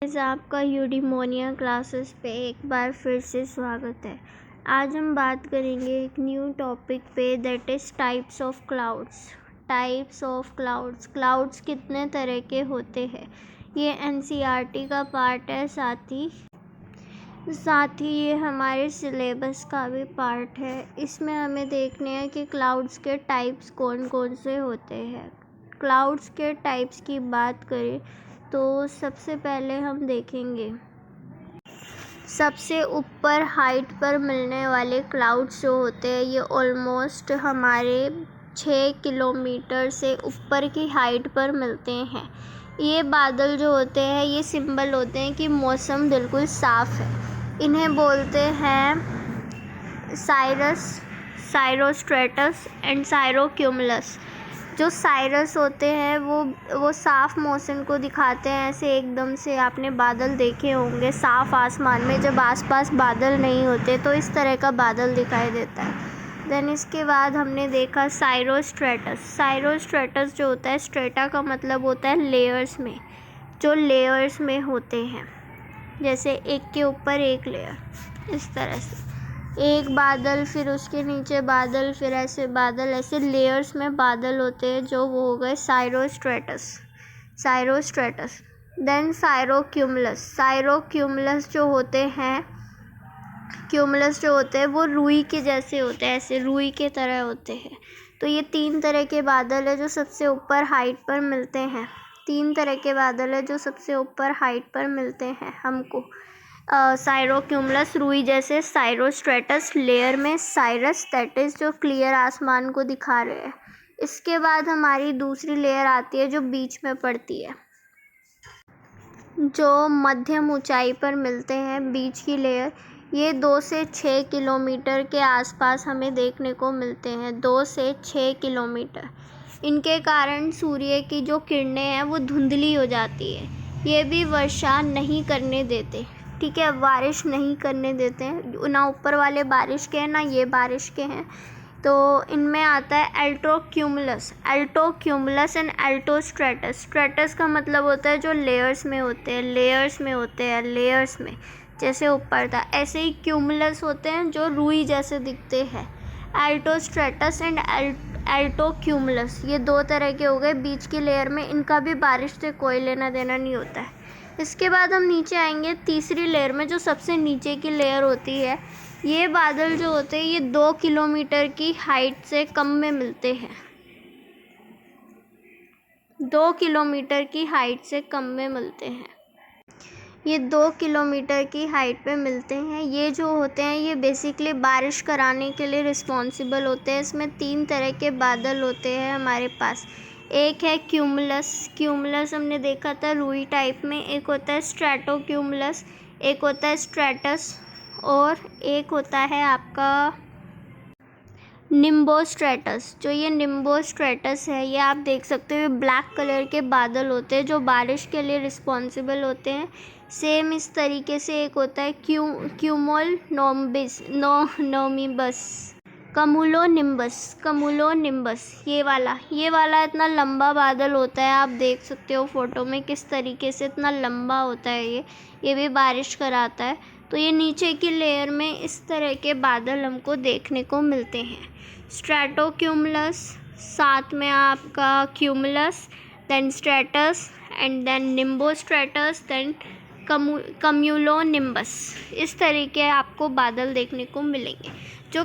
आपका यूडीमोनिया क्लासेस पे एक बार फिर से स्वागत है। आज हम बात करेंगे एक न्यू टॉपिक पे, that is types of clouds. Clouds कितने तरह के होते हैं, ये एनसीईआरटी का पार्ट है। साथ ही ये हमारे सिलेबस का भी पार्ट है। इसमें हमें देखने हैं कि क्लाउड्स के टाइप्स कौन कौन से होते हैं। क्लाउड्स के टाइप्स की बात करें तो सबसे पहले हम देखेंगे सबसे ऊपर हाइट पर मिलने वाले क्लाउड्स जो होते हैं, ये ऑलमोस्ट हमारे 6 किलोमीटर से ऊपर की हाइट पर मिलते हैं। ये बादल जो होते हैं, ये सिंबल होते हैं कि मौसम बिल्कुल साफ़ है। इन्हें बोलते हैं साइरोस्ट्रेटस एंड साइरोक्यूमुलस। जो साइरस होते हैं वो साफ़ मौसम को दिखाते हैं। ऐसे एकदम से आपने बादल देखे होंगे साफ़ आसमान में, जब आसपास बादल नहीं होते तो इस तरह का बादल दिखाई देता है। देन इसके बाद हमने देखा साइरोस्ट्रेटस जो होता है, स्ट्रेटा का मतलब होता है लेयर्स में, जो लेयर्स में होते हैं, जैसे एक के ऊपर एक लेयर, इस तरह से एक बादल, फिर उसके नीचे बादल, फिर ऐसे बादल, ऐसे लेयर्स में बादल होते हैं, जो वो हो गए साइरोस्ट्रेटस। देन साइरोक्यूमुलस जो होते हैं वो रुई के जैसे होते हैं, ऐसे रुई के तरह होते हैं। तो ये 3 तरह के बादल है जो सबसे ऊपर हाइट पर मिलते हैं हमको। साइरोक्यूमुलस रुई जैसे, साइरोस्ट्रेटस लेयर में, साइरस दैट इज़ जो क्लियर आसमान को दिखा रहे हैं। इसके बाद हमारी दूसरी लेयर आती है जो बीच में पड़ती है, जो मध्यम ऊंचाई पर मिलते हैं। बीच की लेयर ये 2 से 6 किलोमीटर के आसपास हमें देखने को मिलते हैं, 2 से 6 किलोमीटर। इनके कारण सूर्य की जो किरणें हैं वो धुंधली हो जाती है। ये भी वर्षा नहीं करने देते, ठीक है, बारिश नहीं करने देते हैं। ना ऊपर वाले बारिश के हैं ना ये बारिश के हैं। तो इनमें आता है एल्टोक्यूमुलस एंड एल्टोस्ट्रेटस। स्ट्रेटस का मतलब होता है जो लेयर्स में होते हैं, लेयर्स में, जैसे ऊपर था, ऐसे ही क्यूमुलस होते हैं जो रुई जैसे दिखते हैं। एल्टोस्ट्रेटस एंड एल्टोक्यूमुलस, ये 2 तरह के हो गए। बीच की लेयर में इनका भी बारिश से कोई लेना देना नहीं होता है। इसके बाद हम नीचे आएंगे तीसरी लेयर में, जो सबसे नीचे की लेयर होती है। ये बादल जो होते हैं ये 2 किलोमीटर की हाइट से कम में मिलते हैं, 2 किलोमीटर की हाइट से कम में मिलते हैं। ये 2 किलोमीटर की हाइट पे मिलते हैं। ये जो होते हैं ये बेसिकली बारिश कराने के लिए रिस्पॉन्सिबल होते हैं। इसमें 3 तरह के बादल होते हैं हमारे पास। एक है क्यूमुलस हमने देखा था रुई टाइप में, एक होता है स्ट्रेटोक्यूमुलस, एक होता है स्ट्रेटस, और एक होता है आपका निम्बोस्ट्रेटस। जो ये निम्बोस्ट्रेटस है, ये आप देख सकते हो ब्लैक कलर के बादल होते हैं जो बारिश के लिए रिस्पॉन्सिबल होते हैं। सेम इस तरीके से एक होता है कमुलोनिम्बस। ये वाला इतना लंबा बादल होता है, आप देख सकते हो फोटो में किस तरीके से इतना लंबा होता है। ये भी बारिश कराता है। तो ये नीचे की लेयर में इस तरह के बादल हमको देखने को मिलते हैं। स्ट्रेटोक्यूमुलस, साथ में आपका cumulus, then stratus and then nimbostratus, then cumulonimbus. इस तरीके आपको बादल देखने को मिलेंगे। जो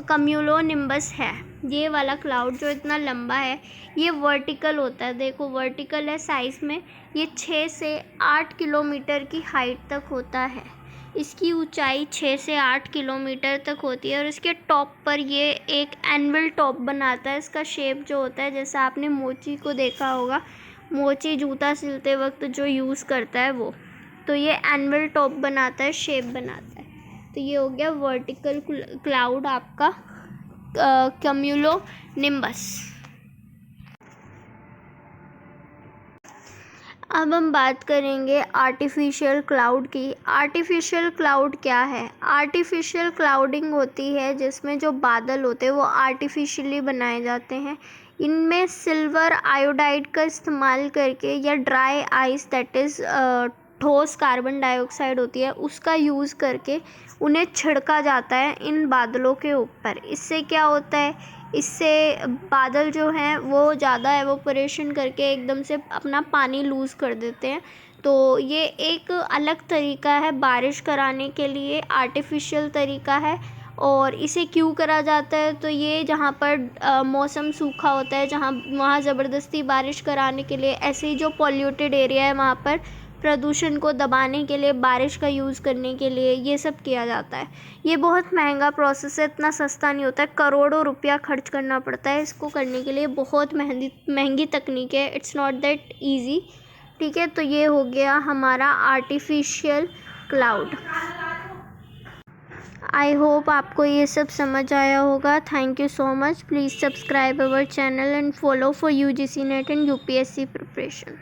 कम्यूलोनिम्बस है, ये वाला क्लाउड जो इतना लंबा है, ये वर्टिकल होता है। देखो वर्टिकल है साइज़ में, ये 6 से 8 किलोमीटर की हाइट तक होता है। इसकी ऊंचाई 6 से 8 किलोमीटर तक होती है और इसके टॉप पर ये एक एनवल टॉप बनाता है। इसका शेप जो होता है, जैसा आपने मोची को देखा होगा, मोची जूता सिलते वक्त जो यूज़ करता है वो, तो ये एनवल टॉप बनाता है, शेप बनाता है। तो ये हो गया वर्टिकल क्लाउड आपका कम्यूलोनिम्बस। अब हम बात करेंगे आर्टिफिशियल क्लाउड की। आर्टिफिशियल क्लाउड क्या है? आर्टिफिशियल क्लाउडिंग होती है जिसमें जो बादल होते हैं वो आर्टिफिशियली बनाए जाते हैं। इनमें सिल्वर आयोडाइड का इस्तेमाल करके या ड्राई आइस दैट इज़ ठोस कार्बन डाइऑक्साइड होती है उसका यूज़ करके उन्हें छिड़का जाता है इन बादलों के ऊपर। इससे क्या होता है, इससे बादल जो हैं वो ज़्यादा एवोपरेशन करके एकदम से अपना पानी लूज़ कर देते हैं। तो ये एक अलग तरीका है बारिश कराने के लिए, आर्टिफिशियल तरीका है। और इसे क्यों करा जाता है, तो ये जहाँ पर मौसम सूखा होता है, वहाँ ज़बरदस्ती बारिश कराने के लिए, ऐसे ही जो पॉल्यूटेड एरिया है वहाँ पर प्रदूषण को दबाने के लिए, बारिश का यूज़ करने के लिए ये सब किया जाता है। ये बहुत महंगा प्रोसेस है, इतना सस्ता नहीं होता है, करोड़ों रुपया खर्च करना पड़ता है इसको करने के लिए। बहुत महंगी तकनीक है, इट्स नॉट दैट ईज़ी। ठीक है, तो ये हो गया हमारा आर्टिफिशियल क्लाउड। आई होप आपको ये सब समझ आया होगा। Thank you so much. Please subscribe our channel and follow for UGC net and UPSC preparation.